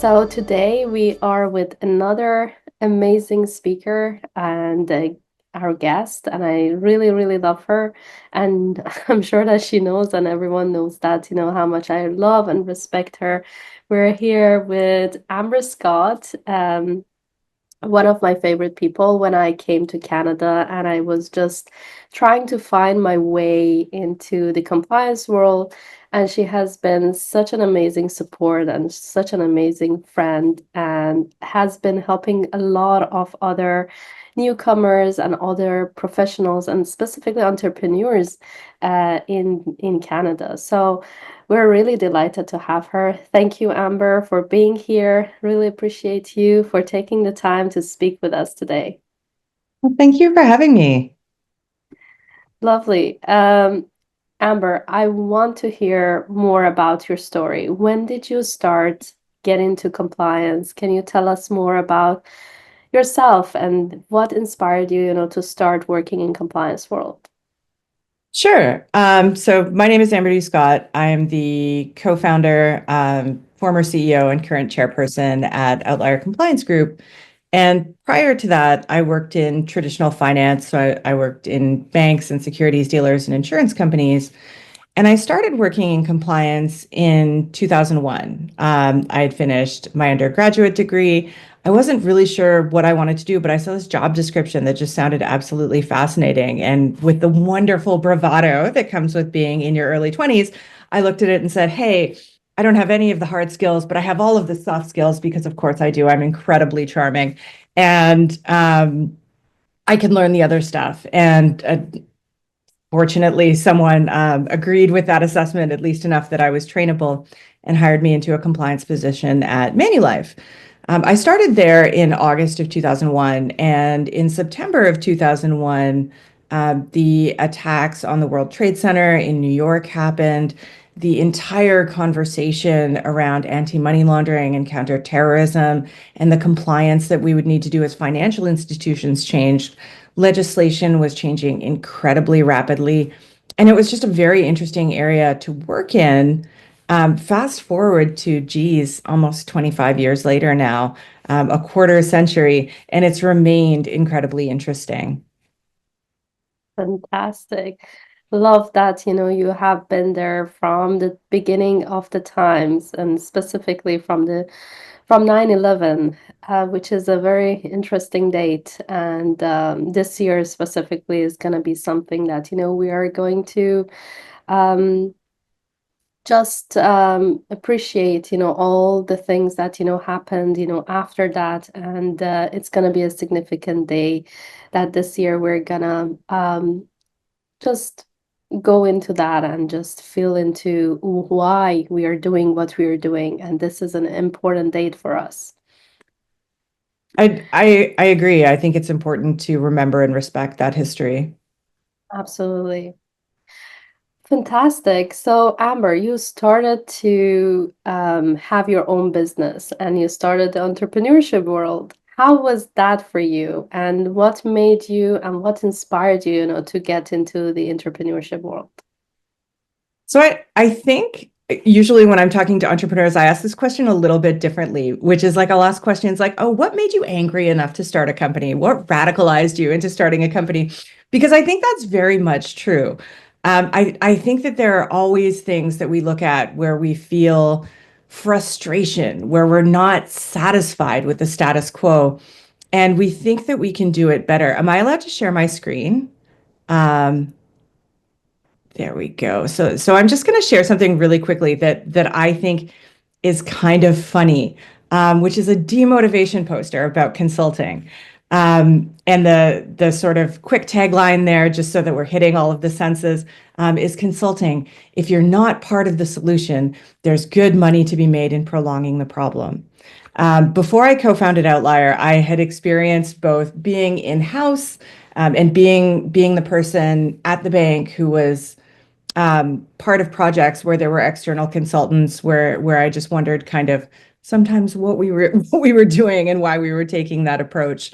So today we are with another amazing speaker and our guest, and I really, really love her. And I'm sure that she knows, and everyone knows that, how much I love and respect her. We're here with Amber Scott. One of my favorite people when I came to Canada, and I was just trying to find my way into the compliance world. And she has been such an amazing support and such an amazing friend, and has been helping a lot of other newcomers and other professionals and specifically entrepreneurs in Canada. So we're really delighted to have her. Thank you, Amber, for being here. Really appreciate you for taking the time to speak with us today. Well, thank you for having me. Lovely. Amber, I want to hear more about your story. When did you start getting to compliance? Can you tell us more about yourself and what inspired you, to start working in compliance world? Sure. So my name is Amber Scott. I'm the co-founder, former CEO, and current chairperson at Outlier Compliance Group. And prior to that, I worked in traditional finance. So I worked in banks and securities dealers and insurance companies. And I started working in compliance in 2001. I had finished my undergraduate degree. I wasn't really sure what I wanted to do, but I saw this job description that just sounded absolutely fascinating. And with the wonderful bravado that comes with being in your early 20s, I looked at it and said, hey, I don't have any of the hard skills, but I have all of the soft skills because, of course, I do. I'm incredibly charming. And I can learn the other stuff. And fortunately, someone agreed with that assessment, at least enough that I was trainable, and hired me into a compliance position at Manulife. I started there in August of 2001, and in September of 2001, the attacks on the World Trade Center in New York happened. The entire conversation around anti-money laundering and counterterrorism and the compliance that we would need to do as financial institutions changed. Legislation was changing incredibly rapidly, and it was just a very interesting area to work in. Fast forward to, geez, almost 25 years later now, a quarter century, and it's remained incredibly interesting. Fantastic. Love that, you have been there from the beginning of the times and specifically from 9/11, which is a very interesting date. And this year specifically is going to be something that, we are going to um, just appreciate, all the things that, happened, after that. And it's going to be a significant day that this year we're gonna just go into that and just feel into why we are doing what we are doing. And this is an important date for us. I agree. I think it's important to remember and respect that history. Absolutely. Fantastic. So, Amber, you started to have your own business and you started the entrepreneurship world. How was that for you? And what made you and what inspired you, to get into the entrepreneurship world? So I think usually when I'm talking to entrepreneurs, I ask this question a little bit differently, which is like I'll ask questions like, oh, what made you angry enough to start a company? What radicalized you into starting a company? Because I think that's very much true. I think that there are always things that we look at where we feel frustration, where we're not satisfied with the status quo, and we think that we can do it better. Am I allowed to share my screen? Um, there we go. So I'm just going to share something really quickly that I think is kind of funny, which is a demotivation poster about consulting. And the sort of quick tagline there, just so that we're hitting all of the senses, is consulting. If you're not part of the solution, there's good money to be made in prolonging the problem. Before I co-founded Outlier, I had experienced both being in-house and being the person at the bank who was part of projects where there were external consultants where I just wondered kind of sometimes what we were what we were doing and why we were taking that approach.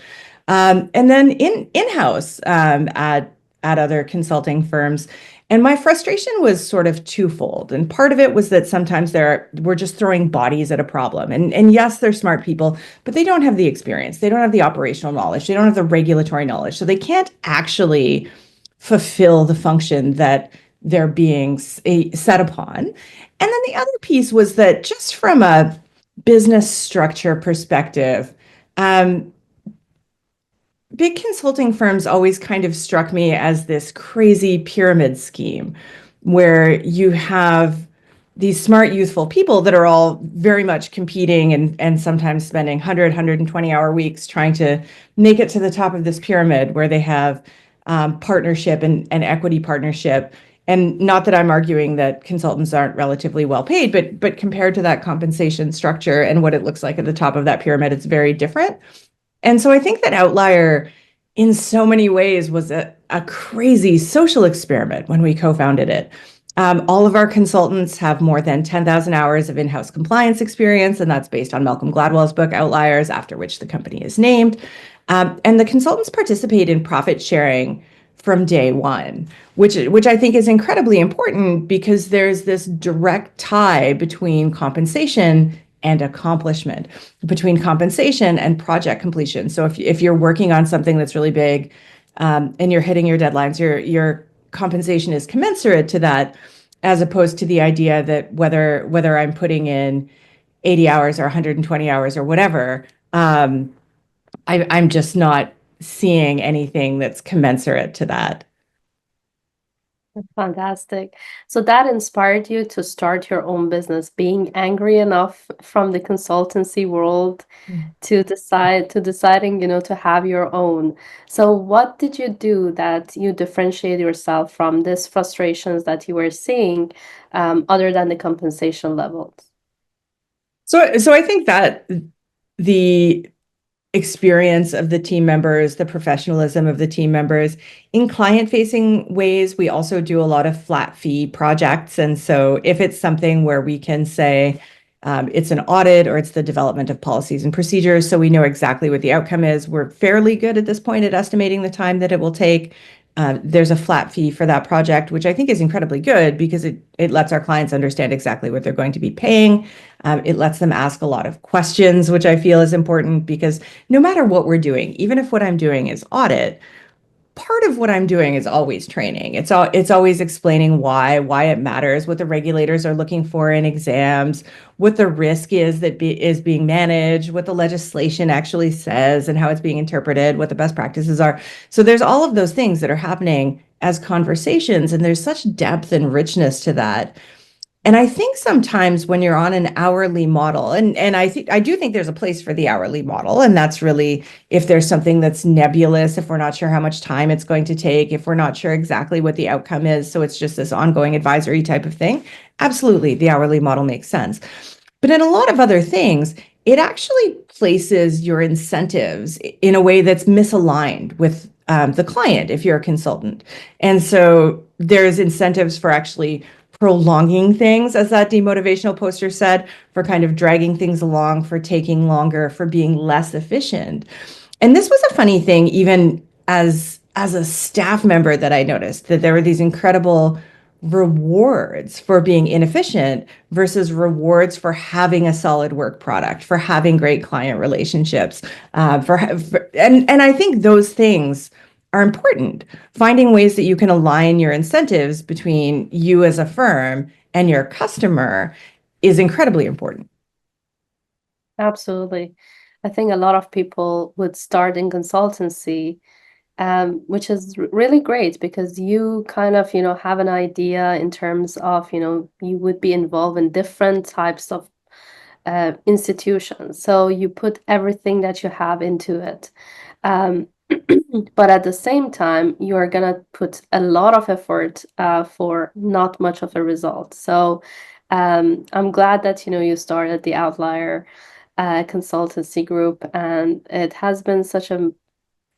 And then in-house at other consulting firms. And my frustration was sort of twofold. And part of it was that sometimes we're just throwing bodies at a problem. And yes, they're smart people, but they don't have the experience. They don't have the operational knowledge. They don't have the regulatory knowledge. So they can't actually fulfill the function that they're being set upon. And then the other piece was that just from a business structure perspective, um, big consulting firms always kind of struck me as this crazy pyramid scheme where you have these smart, youthful people that are all very much competing and sometimes spending 120-hour weeks trying to make it to the top of this pyramid where they have partnership and equity partnership. And not that I'm arguing that consultants aren't relatively well paid, but compared to that compensation structure and what it looks like at the top of that pyramid, it's very different. And so I think that Outlier, in so many ways, was a crazy social experiment when we co-founded it. All of our consultants have more than 10,000 hours of in-house compliance experience, and that's based on Malcolm Gladwell's book, Outliers, after which the company is named. And the consultants participate in profit sharing from day one, which I think is incredibly important because there's this direct tie between compensation and accomplishment, between compensation and project completion. So if you're working on something that's really big, and you're hitting your deadlines, your compensation is commensurate to that, as opposed to the idea that whether I'm putting in 80 hours or 120 hours or whatever, I'm just not seeing anything that's commensurate to that. Fantastic. So that inspired you to start your own business, being angry enough from the consultancy world to deciding, to have your own. So what did you do that you differentiate yourself from these frustrations that you were seeing, other than the compensation levels? So I think that the experience of the team members, the professionalism of the team members. In client-facing ways, we also do a lot of flat fee projects. And so if it's something where we can say it's an audit or it's the development of policies and procedures, so we know exactly what the outcome is, we're fairly good at this point at estimating the time that it will take. There's a flat fee for that project, which I think is incredibly good because it lets our clients understand exactly what they're going to be paying. It lets them ask a lot of questions, which I feel is important because no matter what we're doing, even if what I'm doing is audit, part of what I'm doing is always training. It's always explaining why it matters, what the regulators are looking for in exams, what the risk is that is being managed, what the legislation actually says and how it's being interpreted, what the best practices are. So there's all of those things that are happening as conversations, and there's such depth and richness to that. And I think sometimes when you're on an hourly model, and I do think there's a place for the hourly model, and that's really if there's something that's nebulous, if we're not sure how much time it's going to take, if we're not sure exactly what the outcome is, so it's just this ongoing advisory type of thing. Absolutely, the hourly model makes sense. But in a lot of other things, it actually places your incentives in a way that's misaligned with the client if you're a consultant. And so there's incentives for actually prolonging things, as that demotivational poster said, for kind of dragging things along, for taking longer, for being less efficient. And this was a funny thing, even as a staff member, that I noticed that there were these incredible rewards for being inefficient versus rewards for having a solid work product, for having great client relationships, and I think those things are important. Finding ways that you can align your incentives between you as a firm and your customer is incredibly important. Absolutely. I think a lot of people would start in consultancy, which is really great because you kind of, have an idea in terms of, you would be involved in different types of institutions. So you put everything that you have into it. Um, but at the same time, you are gonna put a lot of effort for not much of a result. So I'm glad that you started the Outlier consultancy group, and it has been such a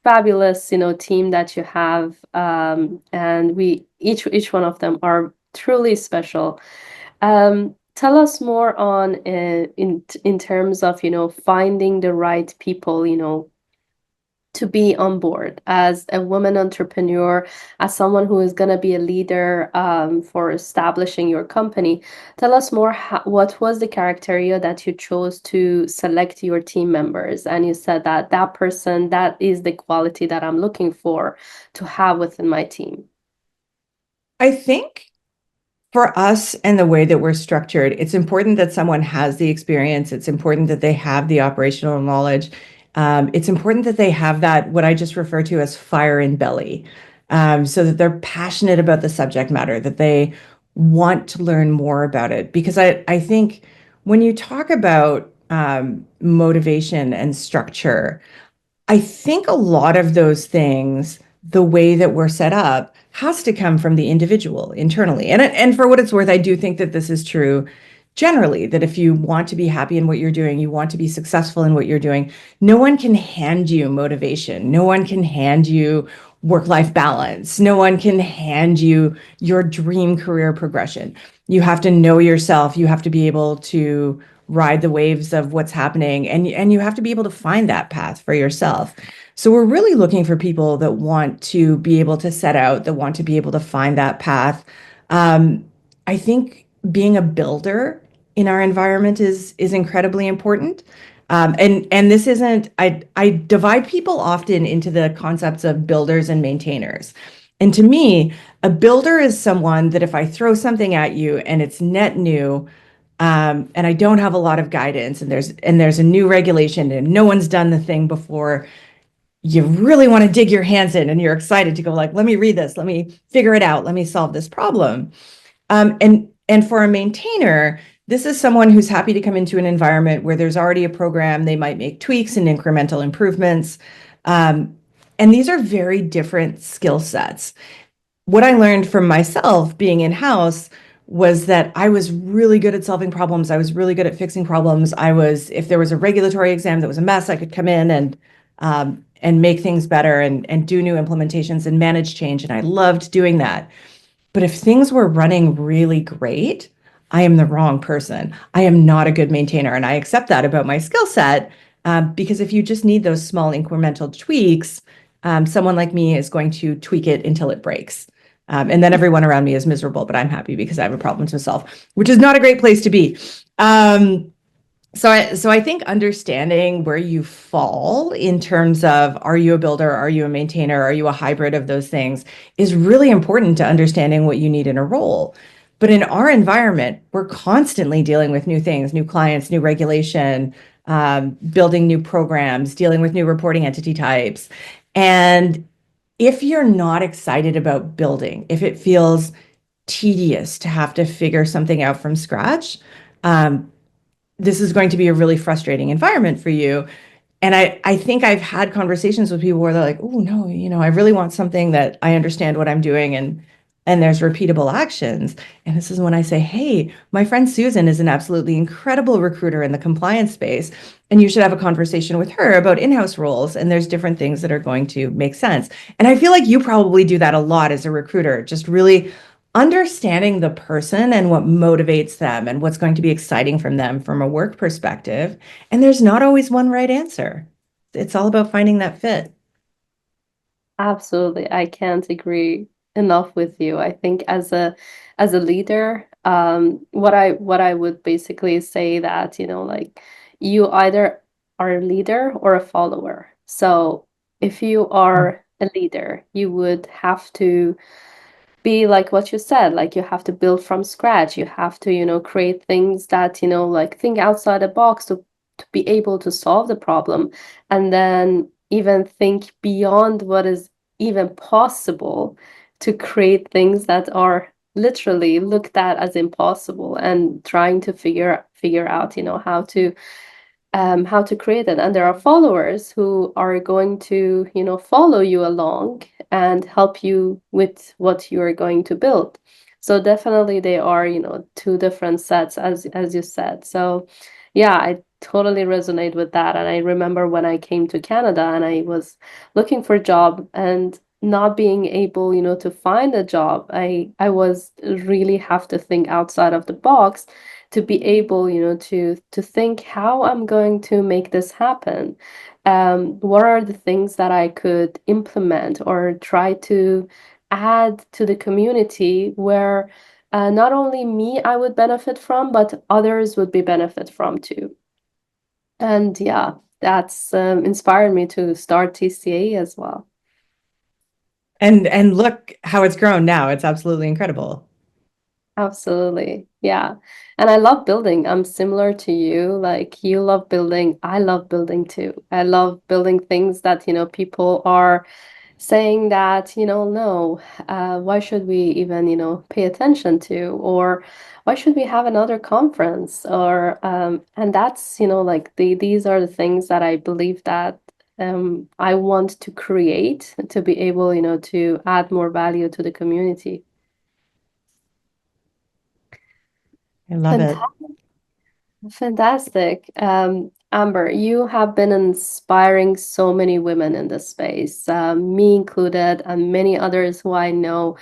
fabulous team that you have, and we each one of them are truly special. Tell us more on in terms of finding the right people to be on board as a woman entrepreneur, as someone who is going to be a leader for establishing your company? Tell us more. What was the criteria that you chose to select your team members? And you said that that person, that is the quality that I'm looking for to have within my team. I think for us and the way that we're structured, it's important that someone has the experience. It's important that they have the operational knowledge. It's important that they have that, what I just refer to as fire in belly, so that they're passionate about the subject matter, that they want to learn more about it. Because I think when you talk about motivation and structure, I think a lot of those things, the way that we're set up, has to come from the individual internally. And for what it's worth, I do think that this is true generally, that if you want to be happy in what you're doing, you want to be successful in what you're doing, no one can hand you motivation. No one can hand you work-life balance. No one can hand you your dream career progression. You have to know yourself. You have to be able to ride the waves of what's happening, and you have to be able to find that path for yourself. So we're really looking for people that want to be able to set out, that want to be able to find that path. I think being a builder in our environment is incredibly important. And this isn't, I divide people often into the concepts of builders and maintainers. And to me, a builder is someone that if I throw something at you and it's net new, and I don't have a lot of guidance, and there's a new regulation and no one's done the thing before, you really want to dig your hands in and you're excited to go like, let me read this, let me figure it out, let me solve this problem. And for a maintainer, this is someone who's happy to come into an environment where there's already a program. They might make tweaks and incremental improvements. And these are very different skill sets. What I learned from myself being in-house was that I was really good at solving problems. I was really good at fixing problems. If there was a regulatory exam that was a mess, I could come in and make things better and do new implementations and manage change. And I loved doing that. But if things were running really great, I am the wrong person. I am not a good maintainer. And I accept that about my skill set, because if you just need those small incremental tweaks, someone like me is going to tweak it until it breaks. And then everyone around me is miserable, but I'm happy because I have a problem to solve, which is not a great place to be. So I think understanding where you fall in terms of, are you a builder, are you a maintainer, are you a hybrid of those things, is really important to understanding what you need in a role. But in our environment, we're constantly dealing with new things, new clients, new regulation, building new programs, dealing with new reporting entity types. And if you're not excited about building, if it feels tedious to have to figure something out from scratch, this is going to be a really frustrating environment for you. And I think I've had conversations with people where they're like, oh, no, I really want something that I understand what I'm doing and there's repeatable actions. And this is when I say, hey, my friend Susan is an absolutely incredible recruiter in the compliance space. And you should have a conversation with her about in-house roles. And there's different things that are going to make sense. And I feel like you probably do that a lot as a recruiter, just really understanding the person and what motivates them and what's going to be exciting from them from a work perspective. And there's not always one right answer. It's all about finding that fit. Absolutely. I can't agree enough with you. I think as a leader, what I would basically say that, like you either are a leader or a follower. So if you are a leader, you would have to be like what you said, like you have to build from scratch. You have to, create things that, like think outside the box to be able to solve the problem, and then even think beyond what is even possible to create things that are literally looked at as impossible and trying to figure out, how to create it. And there are followers who are going to, follow you along and help you with what you are going to build. So definitely they are, two different sets as you said. So yeah, I totally resonate with that. And I remember when I came to Canada and I was looking for a job, and not being able, to find a job, I was really have to think outside of the box to be able, to think how I'm going to make this happen. What are the things that I could implement or try to add to the community where not only me I would benefit from, but others would be benefit from too. And yeah, that's inspired me to start TCA as well. And look how it's grown now. It's absolutely incredible. Absolutely. Yeah. And I love building. I'm similar to you. Like you love building. I love building too. I love building things that, people are saying that, no, why should we even, pay attention to, or why should we have another conference? Or, and that's, like these are the things that I believe that I want to create to be able, to add more value to the community. I love it. Fantastic. Fantastic. Amber, you have been inspiring so many women in this space, me included, and many others who I know.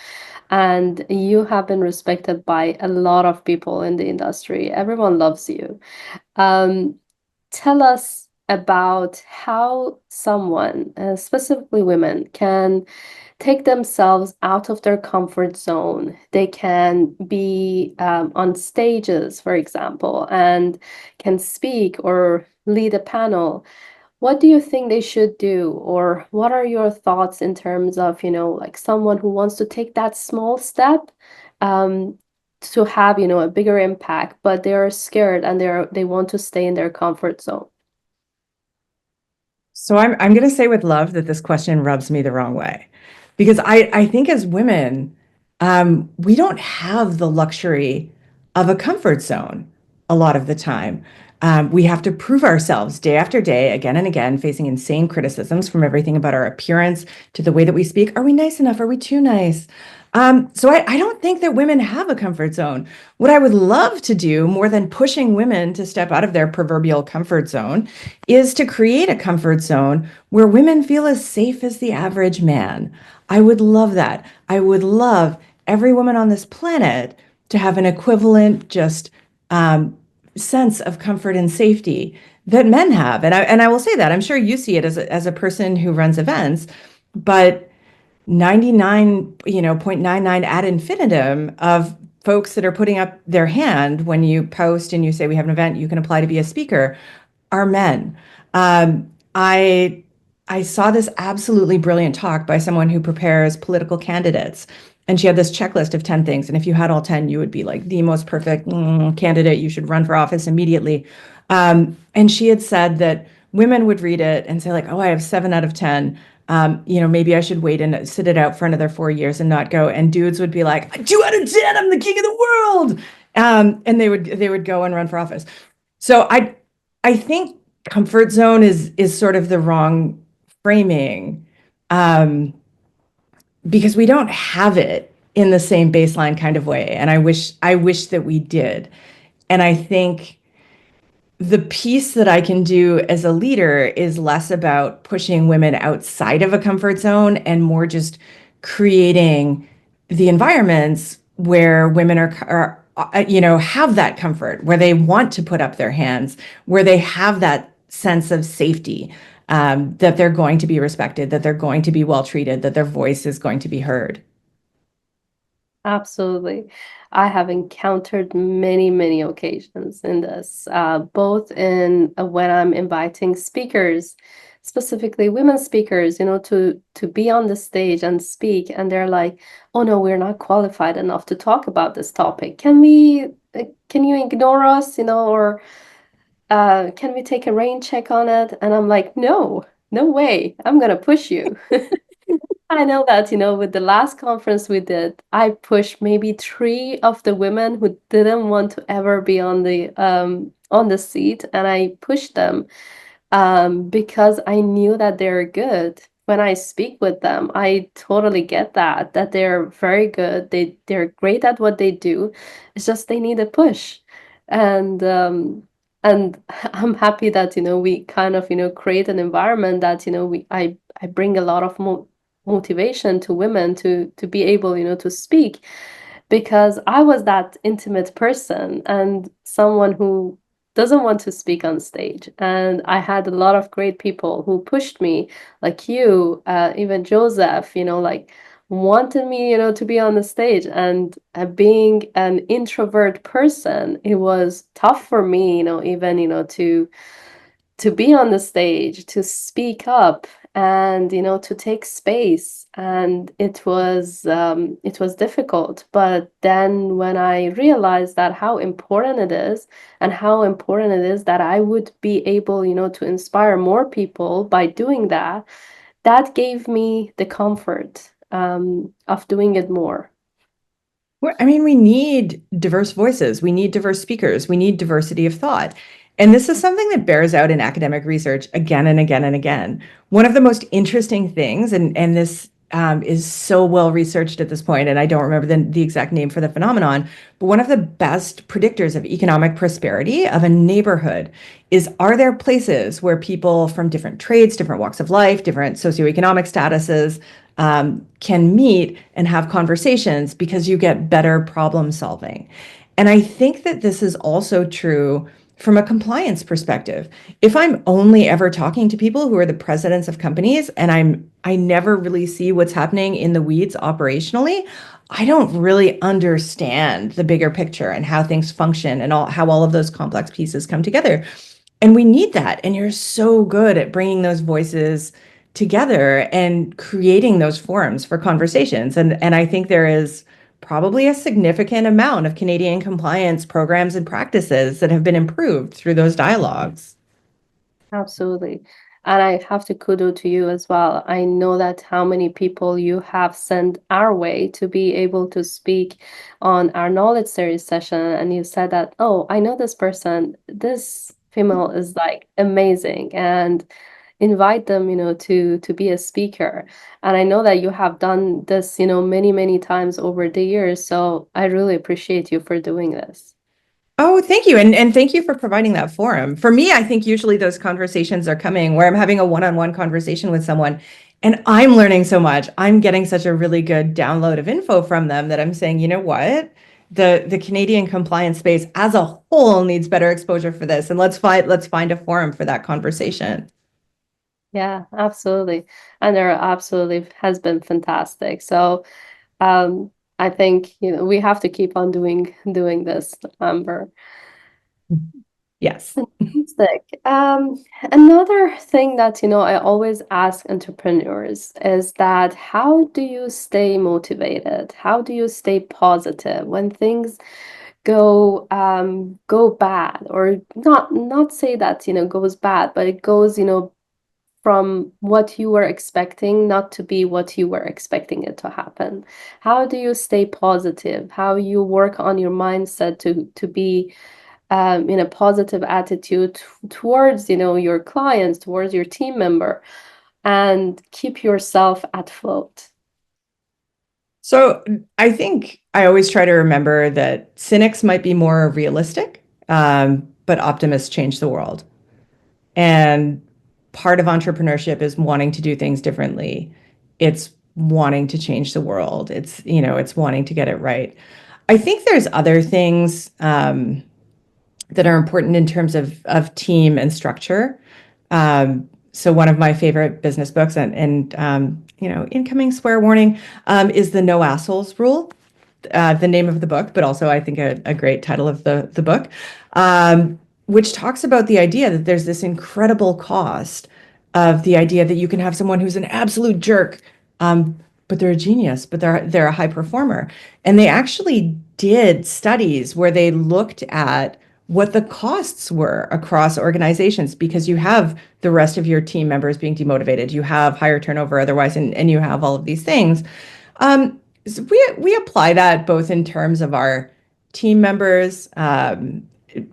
And you have been respected by a lot of people in the industry. Everyone loves you. Um, Tell us about how someone, specifically women, can take themselves out of their comfort zone. They can be on stages, for example, and can speak or lead a panel. What do you think they should do, or what are your thoughts in terms of, like someone who wants to take that small step um, to have, a bigger impact, but they're scared and they want to stay in their comfort zone? So I'm going to say with love that this question rubs me the wrong way, because I think as women, we don't have the luxury of a comfort zone a lot of the time. We have to prove ourselves day after day, again and again, facing insane criticisms from everything about our appearance to the way that we speak. Are we nice enough? Are we too nice? So I don't think that women have a comfort zone. What I would love to do, more than pushing women to step out of their proverbial comfort zone, is to create a comfort zone where women feel as safe as the average man. I would love that. I would love every woman on this planet to have an equivalent, just sense of comfort and safety that men have. And I will say that I'm sure you see it as a person who runs events, but 99, 0.99 ad infinitum of folks that are putting up their hand when you post and you say we have an event, you can apply to be a speaker, are men. I saw this absolutely brilliant talk by someone who prepares political candidates, and she had this checklist of 10 things. And if you had all 10, you would be like the most perfect candidate. You should run for office immediately. And she had said that women would read it and say like, "Oh, I have 7 out of 10. Maybe I should wait and sit it out for another 4 years and not go." And dudes would be like, "2 out of 10, I'm the king of the world." And they would go and run for office. So I think comfort zone is sort of the wrong framing, um, because we don't have it in the same baseline kind of way. And I wish that we did. And I think the piece that I can do as a leader is less about pushing women outside of a comfort zone and more just creating the environments where women have that comfort, where they want to put up their hands, where they have that sense of safety, that they're going to be respected, that they're going to be well treated, that their voice is going to be heard. Absolutely. I have encountered many, many occasions in this, both in when I'm inviting speakers, specifically women speakers, to be on the stage and speak, and they're like, "Oh no, we're not qualified enough to talk about this topic. Can you ignore us, or can we take a rain check on it?" And I'm like, "No, no way. I'm gonna push you." I know that, with the last conference we did, I pushed maybe three of the women who didn't want to ever be on the seat, and I pushed them because I knew that they're good. When I speak with them, I totally get that they're very good. They're great at what they do. It's just they need a push. And I'm happy that, we kind of, create an environment that, I bring a lot of mo motivation to women to be able, to speak, because I was that intimate person and someone who doesn't want to speak on stage. And I had a lot of great people who pushed me, like you, even Joseph, like wanted me, to be on the stage. And being an introvert person, it was tough for me, even, to be on the stage, to speak up, and to take space. And it was difficult. But then when I realized that how important it is, and how important it is that I would be able, to inspire more people by doing that, that gave me the comfort of doing it more. I mean, we need diverse voices. We need diverse speakers. We need diversity of thought. And this is something that bears out in academic research again and again and again. One of the most interesting things, and this is so well researched at this point, and I don't remember the exact name for the phenomenon, but one of the best predictors of economic prosperity of a neighborhood is, are there places where people from different trades, different walks of life, different socioeconomic statuses can meet and have conversations, because you get better problem solving. And I think that this is also true from a compliance perspective. If I'm only ever talking to people who are the presidents of companies, and I never really see what's happening in the weeds operationally, I don't really understand the bigger picture and how things function and how all of those complex pieces come together. And we need that. And you're so good at bringing those voices together and creating those forums for conversations. And I think there is probably a significant amount of Canadian compliance programs and practices that have been improved through those dialogues. Absolutely. And I have to kudo to you as well. I know that how many people you have sent our way to be able to speak on our knowledge series session. And you said that, oh, I know this person, this female is like amazing, and invite them, to be a speaker. And I know that you have done this, many, many times over the years. So I really appreciate you for doing this. Oh, thank you. And thank you for providing that forum. For me, I think usually those conversations are coming where I'm having a one-on-one conversation with someone and I'm learning so much. I'm getting such a really good download of info from them that I'm saying, you know what? The Canadian compliance space as a whole needs better exposure for this. And let's find a forum for that conversation. Yeah, absolutely. And there absolutely has been fantastic. So um, I think, we have to keep on doing this, Amber. Yes. Fantastic. Another thing that, I always ask entrepreneurs is that how do you stay motivated? How do you stay positive when things go bad, or not say that, goes bad, but it goes, from what you were expecting not to be what you were expecting it to happen. How do you stay positive? How you work on your mindset to be in a positive attitude towards, your clients, towards your team member, and keep yourself at float? So I think I always try to remember that cynics might be more realistic, but optimists change the world. And part of entrepreneurship is wanting to do things differently. It's wanting to change the world. It's wanting to get it right. I think there's other things that are important in terms of team and structure. So one of my favorite business books, and incoming swear warning, is the No Assholes Rule. The name of the book, but also I think a great title of the book, which talks about the idea that there's this incredible cost of the idea that you can have someone who's an absolute jerk, but they're a genius, but they're a high performer. And they actually did studies where they looked at what the costs were across organizations, because you have the rest of your team members being demotivated, you have higher turnover otherwise, and you have all of these things. So we apply that both in terms of our team members.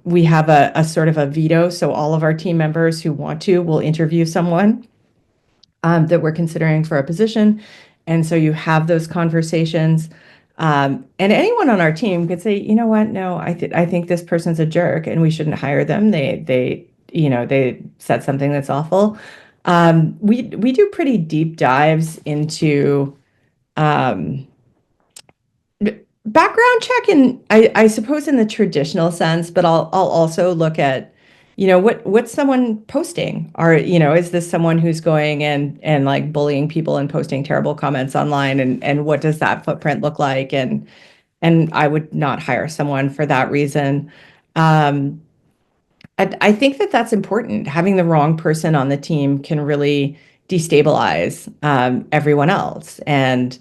We have a sort of a veto, so all of our team members who want to will interview someone that we're considering for a position, and so you have those conversations. And anyone on our team could say, you know what, no, I think this person's a jerk, and we shouldn't hire them. They said something that's awful. We do pretty deep dives into um, background check, and I suppose in the traditional sense, but I'll also look at, what's someone posting? Or, is this someone who's going and like bullying people and posting terrible comments online, and what does that footprint look like? And I would not hire someone for that reason. Um, I think that that's important. Having the wrong person on the team can really destabilize everyone else. And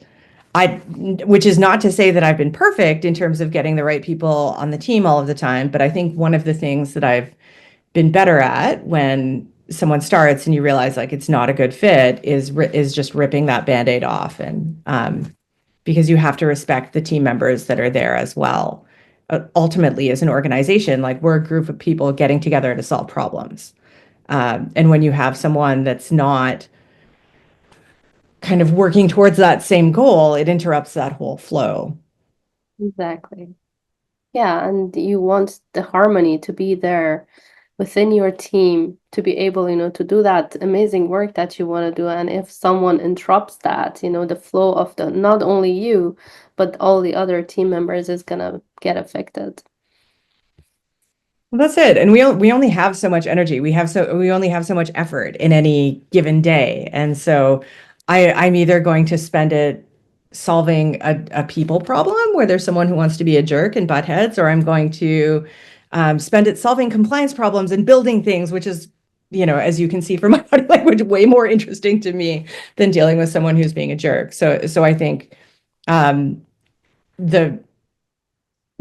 which is not to say that I've been perfect in terms of getting the right people on the team all of the time, but I think one of the things that I've been better at when someone starts and you realize like it's not a good fit is just ripping that Band-Aid off, and because you have to respect the team members that are there as well. Ultimately, as an organization, like we're a group of people getting together to solve problems. And when you have someone that's not kind of working towards that same goal, it interrupts that whole flow. Exactly. Yeah, and you want the harmony to be there within your team to be able, to do that amazing work that you want to do. And if someone interrupts that, the flow of the not only you, but all the other team members is gonna get affected. Well, that's it. And we only have so much energy. We only have so much effort in any given day. And so I'm either going to spend it solving a people problem where there's someone who wants to be a jerk and butt heads, or I'm going to spend it solving compliance problems and building things, which is, as you can see from my body language, way more interesting to me than dealing with someone who's being a jerk. So I think um, the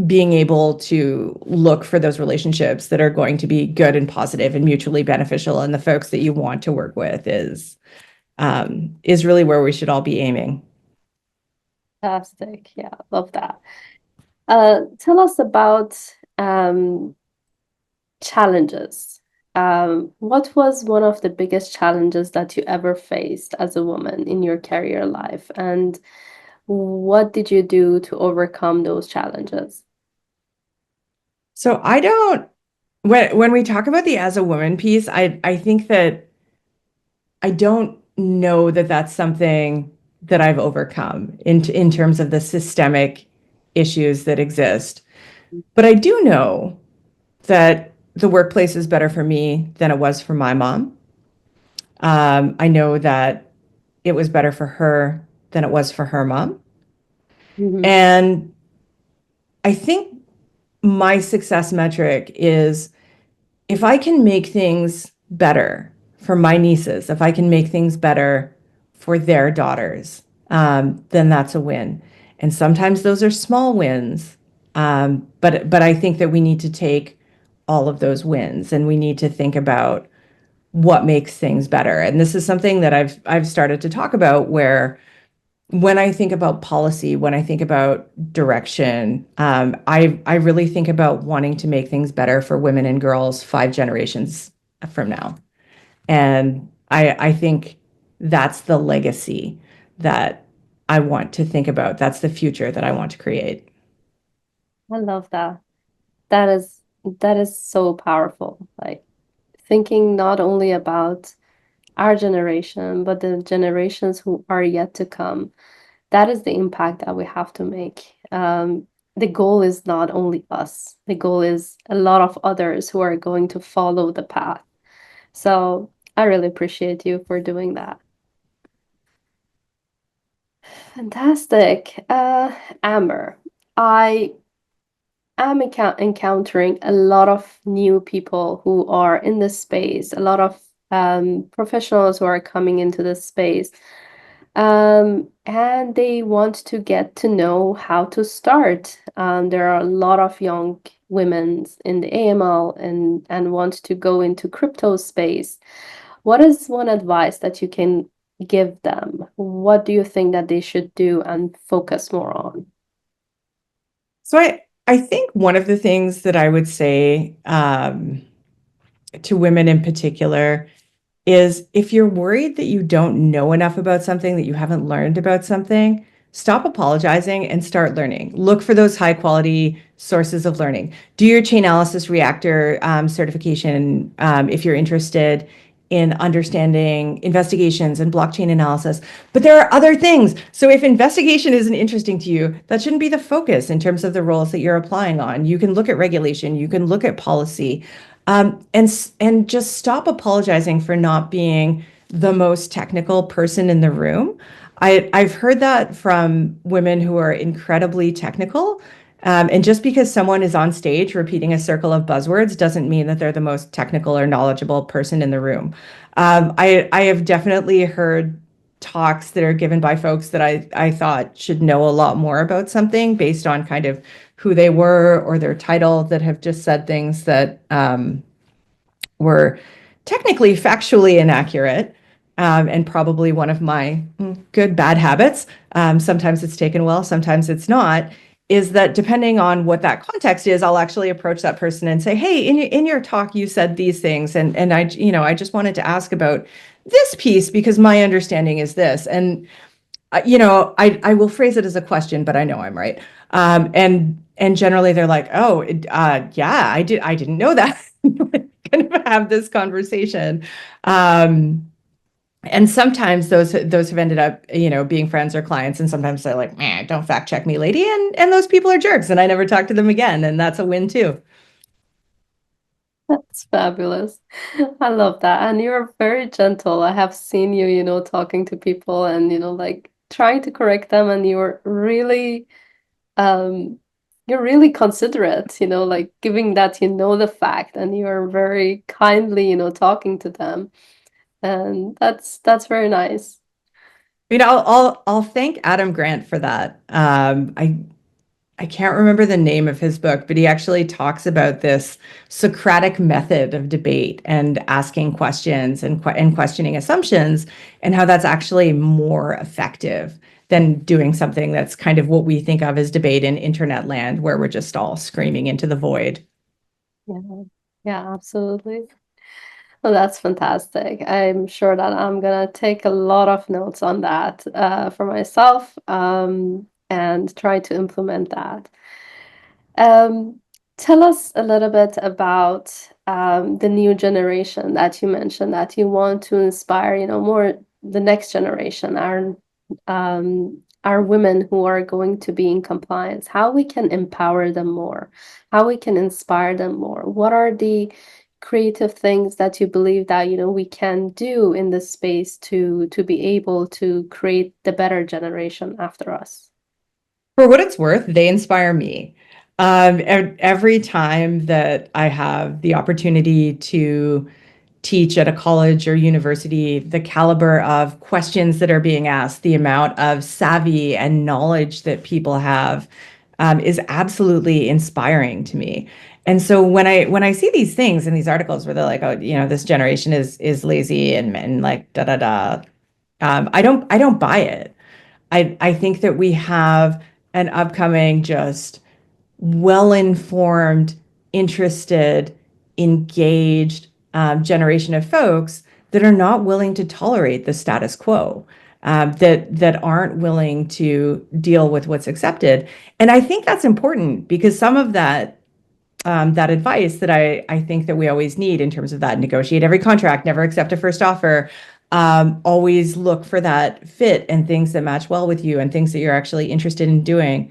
being able to look for those relationships that are going to be good and positive and mutually beneficial, and the folks that you want to work with is really where we should all be aiming. Fantastic. Yeah, love that. Tell us about challenges. What was one of the biggest challenges that you ever faced as a woman in your career life? And what did you do to overcome those challenges? So I don't when we talk about the as a woman piece, I think that I don't know that that's something that I've overcome in terms of the systemic issues that exist. But I do know that the workplace is better for me than it was for my mom. I know that it was better for her than it was for her mom. Hmm. And I think my success metric is if I can make things better for my nieces, if I can make things better for their daughters, then that's a win. And sometimes those are small wins, but I think that we need to take all of those wins and we need to think about what makes things better. And this is something that I've started to talk about where when I think about policy, when I think about direction, I really think about wanting to make things better for women and girls 5 generations from now. And I think that's the legacy that I want to think about. That's the future that I want to create. I love that. That is that is so powerful. Like thinking not only about our generation, but the generations who are yet to come. That is the impact that we have to make. The goal is not only us, the goal is a lot of others who are going to follow the path. So I really appreciate you for doing that. Fantastic. Amber, I am encountering a lot of new people who are in this space, a lot of professionals who are coming into this space. And they want to get to know how to start. There are a lot of young women in the AML and want to go into crypto space. What is one advice that you can give them? What do you think that they should do and focus more on? So I think one of the things that I would say to women in particular is if you're worried that you don't know enough about something, that you haven't learned about something, stop apologizing and start learning. Look for those high quality sources of learning. Do your chain analysis reactor certification if you're interested in understanding investigations and blockchain analysis, but there are other things. So if investigation isn't interesting to you, that shouldn't be the focus in terms of the roles that you're applying on. You can look at regulation, you can look at policy, and just stop apologizing for not being the most technical person in the room. I've heard that from women who are incredibly technical. And just because someone is on stage repeating a circle of buzzwords doesn't mean that they're the most technical or knowledgeable person in the room. I have definitely heard talks that are given by folks that I thought should know a lot more about something based on kind of who they were or their title, that have just said things that were technically factually inaccurate, and probably one of my good bad habits. Sometimes it's taken well, sometimes it's not. Is that depending on what that context is, I'll actually approach that person and say, "Hey, in your talk, you said these things, and I just wanted to ask about this piece because my understanding is this." And I will phrase it as a question, but I know I'm right. And generally they're like, "Oh, yeah, I didn't know that." Kind of have this conversation. And sometimes those have ended up, being friends or clients, and sometimes they're like, "Man, don't fact check me, lady," and those people are jerks, and I never talk to them again, and that's a win too. That's fabulous. I love that. And you're very gentle. I have seen you, talking to people and, like trying to correct them, and um you're really considerate, like giving that the fact, and you're very kindly, talking to them. And that's very nice. I'll thank Adam Grant for that. I can't remember the name of his book, but he actually talks about this Socratic method of debate and asking questions and questioning assumptions, and how that's actually more effective than doing something that's kind of what we think of as debate in internet land, where we're just all screaming into the void. Yeah. Yeah, absolutely. Well, that's fantastic. I'm sure that I'm gonna take a lot of notes on that for myself, and try to implement that. Um, Tell us a little bit about the new generation that you mentioned, that you want to inspire, more the next generation, our women who are going to be in compliance, how we can empower them more, how we can inspire them more. What are the creative things that you believe that, we can do in this space to be able to create the better generation after us? For what it's worth, they inspire me. Every time that I have the opportunity to teach at a college or university, the caliber of questions that are being asked, the amount of savvy and knowledge that people have, is absolutely inspiring to me. And so when I see these things in these articles where they're like, "Oh, this generation is lazy and like da da da," I don't buy it. I think that we have an upcoming, just well-informed, interested, engaged generation of folks that are not willing to tolerate the status quo, that aren't willing to deal with what's accepted. And I think that's important because some of that advice that I think that we always need in terms of that: negotiate every contract, never accept a first offer, always look for that fit and things that match well with you and things that you're actually interested in doing.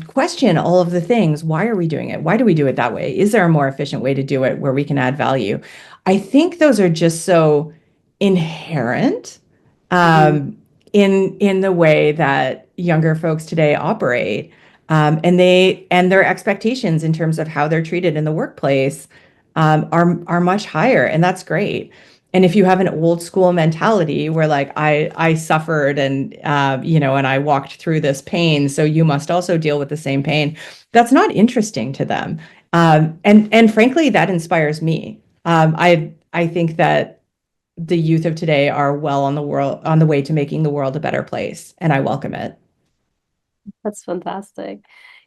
Question all of the things. Why are we doing it? Why do we do it that way? Is there a more efficient way to do it where we can add value? I think those are just so inherent Mhm. in the way that younger folks today operate, and their expectations in terms of how they're treated in the workplace are much higher, and that's great. And if you have an old school mentality where like I suffered and I walked through this pain, so you must also deal with the same pain, that's not interesting to them. And frankly, that inspires me. I think that the youth of today are well on the way to making the world a better place, and I welcome it. That's fantastic.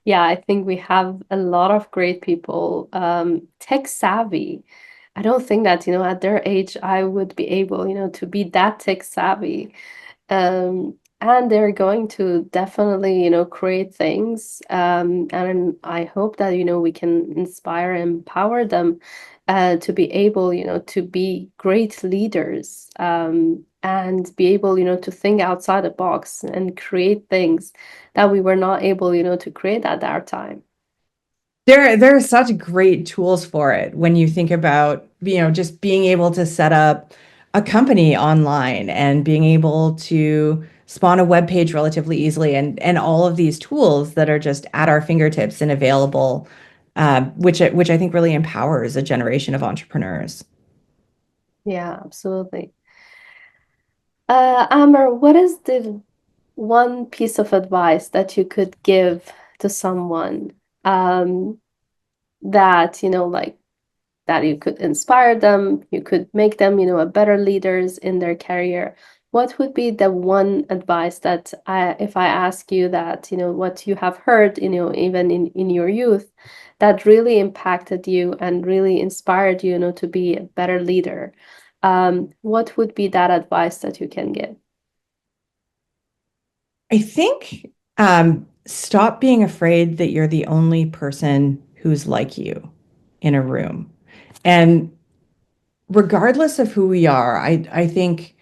Yeah, I think we have a lot of great people, tech savvy. I don't think that, at their age, I would be able, to be that tech savvy. and they're going to definitely, create things. And I hope that, we can inspire and empower them to be able, to be great leaders, and be able, to think outside the box and create things that we were not able, to create at our time. There are such great tools for it when you think about, just being able to set up a company online and being able to spawn a web page relatively easily, and all of these tools that are just at our fingertips and available, which I think really empowers a generation of entrepreneurs. Yeah, absolutely. Amber, what is the one piece of advice that you could give to someone, um, that, like, that you could inspire them, you could make them, a better leaders in their career? What would be the one advice that if I ask you that, what you have heard, even in your youth, that really impacted you and really inspired you, to be a better leader? What would be that advice that you can give? I think, stop being afraid that you're the only person who's like you in a room. And regardless of who we are, I think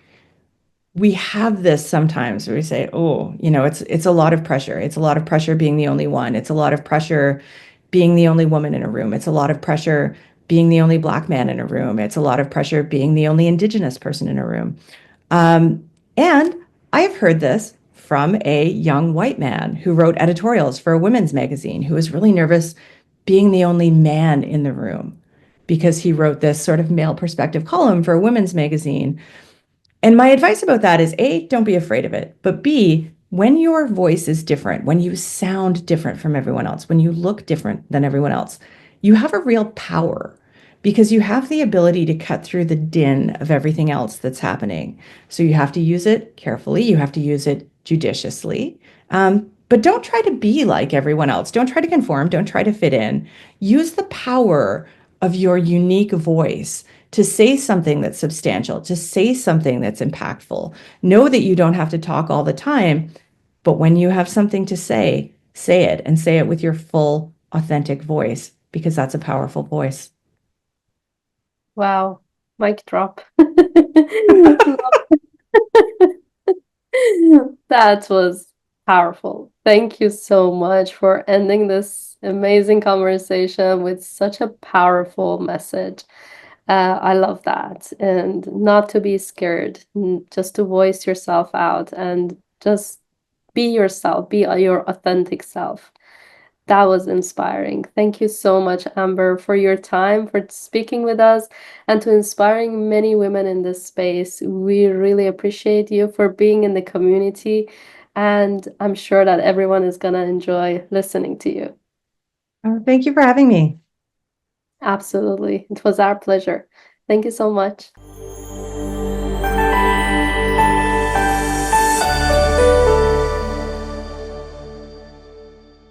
we have this sometimes where we say, oh, it's a lot of pressure. It's a lot of pressure being the only one. It's a lot of pressure being the only woman in a room. It's a lot of pressure being the only Black man in a room. It's a lot of pressure being the only Indigenous person in a room. And I've heard this from a young white man who wrote editorials for a women's magazine, who was really nervous being the only man in the room because he wrote this sort of male perspective column for a women's magazine. And my advice about that is, A, don't be afraid of it. But B, when your voice is different, when you sound different from everyone else, when you look different than everyone else, you have a real power because you have the ability to cut through the din of everything else that's happening. So you have to use it carefully, you have to use it judiciously. But don't try to be like everyone else. Don't try to conform. Don't try to fit in. Use the power of your unique voice to say something that's substantial, to say something that's impactful. Know that you don't have to talk all the time, but when you have something to say it and say it with your full, authentic voice, because that's a powerful voice. Wow, mic drop. That was powerful. Thank you so much for ending this amazing conversation with such a powerful message. I love that. And not to be scared, just to voice yourself out and just be yourself, be your authentic self. That was inspiring. Thank you so much, Amber, for your time, for speaking with us, and to inspiring many women in this space. We really appreciate you for being in the community, and I'm sure that everyone is going to enjoy listening to you. Thank you for having me. Absolutely. It was our pleasure. Thank you so much.